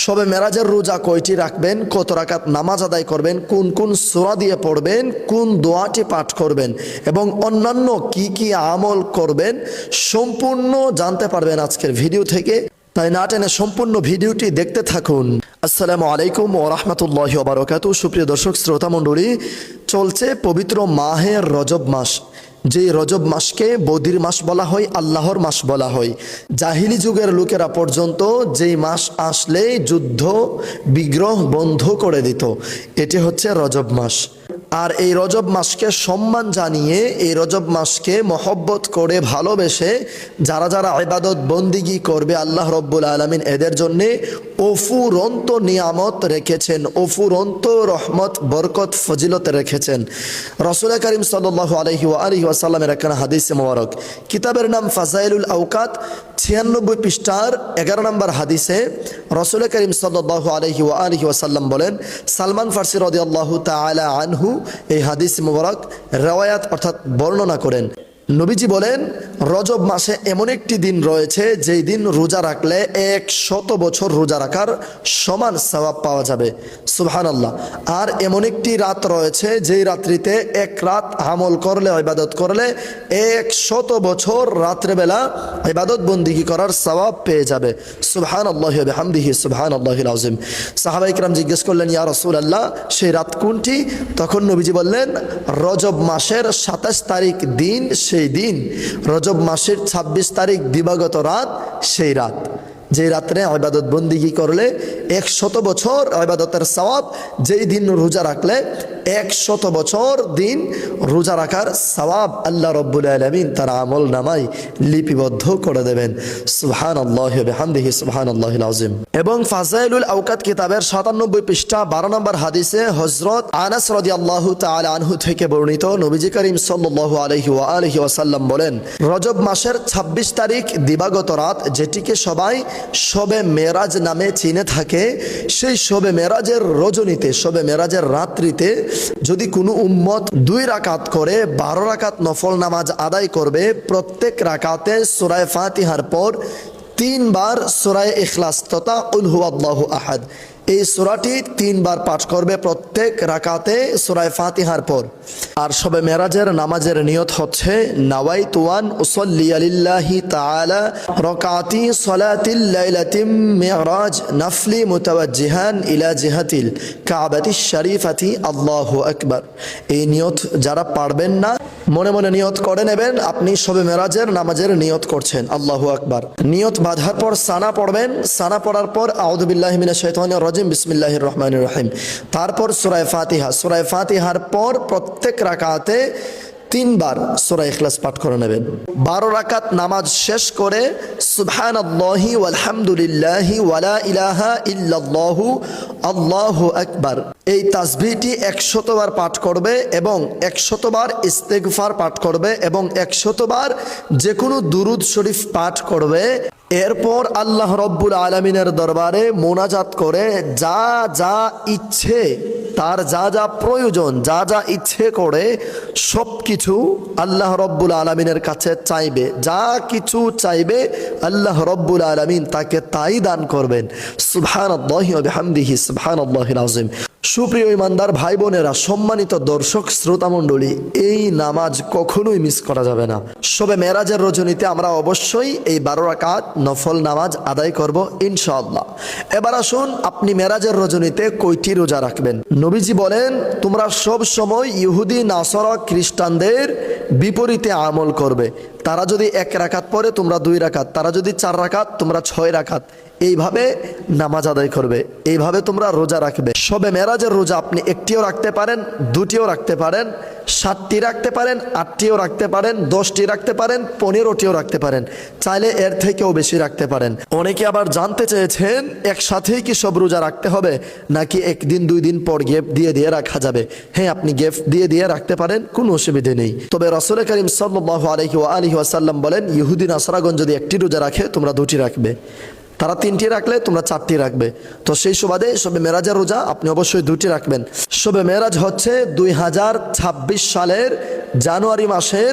শবে মেরাজের রোজা কয়টি রাখবেন, কত রাকাত নামাজ আদায় করবেন, কোন কোন সূরা দিয়ে পড়বেন, কোন দোয়াটি পাঠ করবেন এবং অন্যান্য কি কি আমল করবেন সম্পূর্ণ জানতে পারবেন আজকের ভিডিও থেকে। তাই না টেনে সম্পূর্ণ ভিডিওটি দেখতে থাকুন। আসসালামু আলাইকুম ওয়া রাহমাতুল্লাহি ওয়া বারাকাতুহু। সুপ্রিয় দর্শক শ্রোতা মণ্ডলী, চলছে পবিত্র মাহের রজব মাস। যে রজব মাসকে বদির মাস বলা হয়, আল্লাহর মাস বলা হয়। জাহিলি যুগের লোকেরা পর্যন্ত যেই মাস আসলে যুদ্ধ বিগ্রহ বন্ধ করে দিত, এটি হচ্ছে রজব মাস। আর এই রজব মাসকে সম্মান জানিয়ে, এই রজব মাসকে মহব্বত করে ভালোবেসে যারা যারা ইবাদত বন্দিগি করবে, আল্লাহ রব্বুল আলামিন এদের জন্যে অফুরন্ত নিয়ামত রেখেছেন, অফুরন্ত রহমত বরকত ফজিলত রেখেছেন। রাসূল করিম সাল্লাল্লাহু আলাইহি ওয়াসাল্লামের একখানা হাদিসে মোবারক, কিতাবের নাম ফাজাইলুল আওকাত, 96 পৃষ্ঠার 11 নম্বর হাদিসে রাসূল করিম সাল্লাল্লাহু আলাইহি ওয়াসাল্লাম বলেন, সালমান ফারসি রাদিয়াল্লাহু তাআলা আনহু এই হাদিস মোবারক রওয়ায়াত অর্থাৎ বর্ণনা করেন। নবীজি বলেন, রজব মাসে এমন একটি দিন রয়েছে যেই দিন রোজা রাখলে 100 বছর রোজা রাখার সমান সওয়াব পাওয়া যাবে। সুবহানাল্লাহ। আর এমন একটি রাত রয়েছে যেই রাত্রিতে এক রাত আমল করলে, ইবাদত করলে 100 বছর রাত্রেবেলা ইবাদত বন্দিগি করার সওয়াব পেয়ে যাবে। সুবহানাল্লাহি ওয়া বিহামদিহি সুবহানাল্লাহিল আযীম। সাহাবায়ে কিরাম জিজ্ঞেস করলেন, ইয়া রাসূলুল্লাহ, সেই রাত কোনটি? তখন নবীজি বললেন, রজব মাসের 27 তারিখ দিন সেই দিন, রজব মাসের 26 তারিখ দিবাগত রাত সেই রাত, যে রাত্রে ইবাদত বন্দিগি করলে 100 বছর ইবাদতের সওয়াব, যেই দিন রোজা রাখলে 100 বছর দিন রোজা রাখার সওয়াব আল্লাহ রব্বুল আলামিন তার আমল নামায় লিপিবদ্ধ করে দেবেন। সুবহানাল্লাহি ওয়া বিহামদিহি সুবহানাল্লাহিল আযীম। এবং ফাজাইলুল আওকাত কিতাবের 97 পৃষ্ঠা 12 নম্বর হাদিসে হযরত আনাস রাদিয়াল্লাহু তাআলা আনহু থেকে বর্ণিত, নবীজি করিম সাল্লাল্লাহু আলাইহি ওয়াসাল্লাম বলেন, রজব মাসের 26 তারিখ দিবাগত রাত, যেটিকে সবাই শবে মেরাজ নামে চিনে থাকে, সেই শবে মেরাজের রজনীতে, শবে মেরাজের রাত্রিতে যদি কোনো উম্মত 2 রাকাত করে 12 রাকাত নফল নামাজ আদায় করবে, প্রত্যেক রাকাতে সূরা ফাতিহার পর 3 বার সূরা ইখলাস তথা কুল হুয়াল্লাহু আহাদ, এই সূরাটি 3 বার পাঠ করবে প্রত্যেক রাকাতে সূরা ফাতিহার পর। আর শবে মেরাজের নামাজের নিয়ত হচ্ছে, নাওয়াইতু আন উসাল্লি লিল্লাহি তাআলা রাকাতি সালাতিল লাইলাতিম মিরাজ নাফলি মুতাওয়াজ্জিহান ইলা জিহাতিল কাবাতিশ শরীফাতি আল্লাহু আকবার। এই নিয়ত যারা পারবেন না, মনে মনে নিয়ত করে নেবেন আপনি শবে মেরাজের নামাজের নিয়ত করছেন, আল্লাহু আকবার। নিয়ত বাঁধার পর সানা পড়বেন, সানা পড়ার পর আউযু বিল্লাহি মিনাশ শাইতানির রাজিম বিসমিল্লাহির রহমানির রহিম, তারপর সূরা ফাতিহা, সূরা ফাতিহার পর প্রত্যেক রাকাতে 3 বার সূরা ইখলাস পাঠ করে নেবেন। 12 রাকাত নামাজ শেষ করে সুবহানাল্লাহি ওয়ালহামদুলিল্লাহি ওয়ালা ইলাহা ইল্লাল্লাহু আল্লাহু আকবার, এই তাসবিহটি 100 বার পাঠ করবে এবং 100 বার ইস্তেগফার পাঠ করবে এবং 100 বার যে কোনো দুরুদ শরীফ পাঠ করবে। এরপর আল্লাহ রব্বুল আলামিনের দরবারে মোনাজাত করে যা যা ইচ্ছে, তার যা যা প্রয়োজন, যা যা ইচ্ছে করে সব কিছু আল্লাহ রব্বুল আলামিনের কাছে চাইবে। যা কিছু চাইবে আল্লাহ রব্বুল আলামিন তাকে তাই দান করবেন। সুবহানাল্লাহি ওয়া বিহামদিহি সুবহানাল্লাহিল আযীম। সুপ্রিয় ইমানদার ভাই বোনেরা, সম্মানিত দর্শক শ্রোতা মণ্ডলী, এই নামাজ কখনোই মিস করা যাবে না। শবে মেরাজের রজনীতে আমরা অবশ্যই এই 12 রাকাত নফল নামাজ আদায় করব ইনশাআল্লাহ। এবার আসুন, আপনি মেরাজের রজনীতে কয়টি রোজা রাখবেন? নবীজি বলেন, তোমরা সব সময় ইহুদি নাসারা খ্রিস্টানদের বিপরীতে আমল করবে। তারা যদি 1 রাকাত পড়ে তোমরা 2 রাকাত, তারা যদি 4 রাকাত তোমরা 6 রাকাত, এইভাবে নামাজ আদায় করবে, এইভাবে তোমরা রোজা রাখবে। শবে মেরাজের রোজা আপনি 1টিও রাখতে পারেন, 2টিও রাখতে পারেন, 7টি রাখতে পারেন, 8টিও রাখতে পারেন, 10টি রাখতে পারেন, 15টিও রাখতে পারেন, চাইলে এর থেকেও বেশি রাখতে পারেন। অনেকে আবার জানতে চেয়েছেন, একসাথেই কি সব রোজা রাখতে হবে নাকি 1 দিন 2 দিন পর গ্যাপ দিয়ে দিয়ে রাখা যাবে? হ্যাঁ, আপনি গ্যাপ দিয়ে দিয়ে রাখতে পারেন, কোনো অসুবিধা নেই। তবে রাসূল করিম সাল্লাল্লাহু আলাইহি ওয়াসাল্লাম বলেন, ইহুদি নাসারাগণ যদি 1টি রোজা রাখে তোমরা 2টি রাখবে, তারা 3টি রাখলে তোমরা 4টি রাখবে। তো সেই সুবাদে শবে মেরাজের রোজা আপনি অবশ্যই 2টি রাখবেন। শবে মেরাজ হচ্ছে 2026 সালের জানুয়ারি মাসের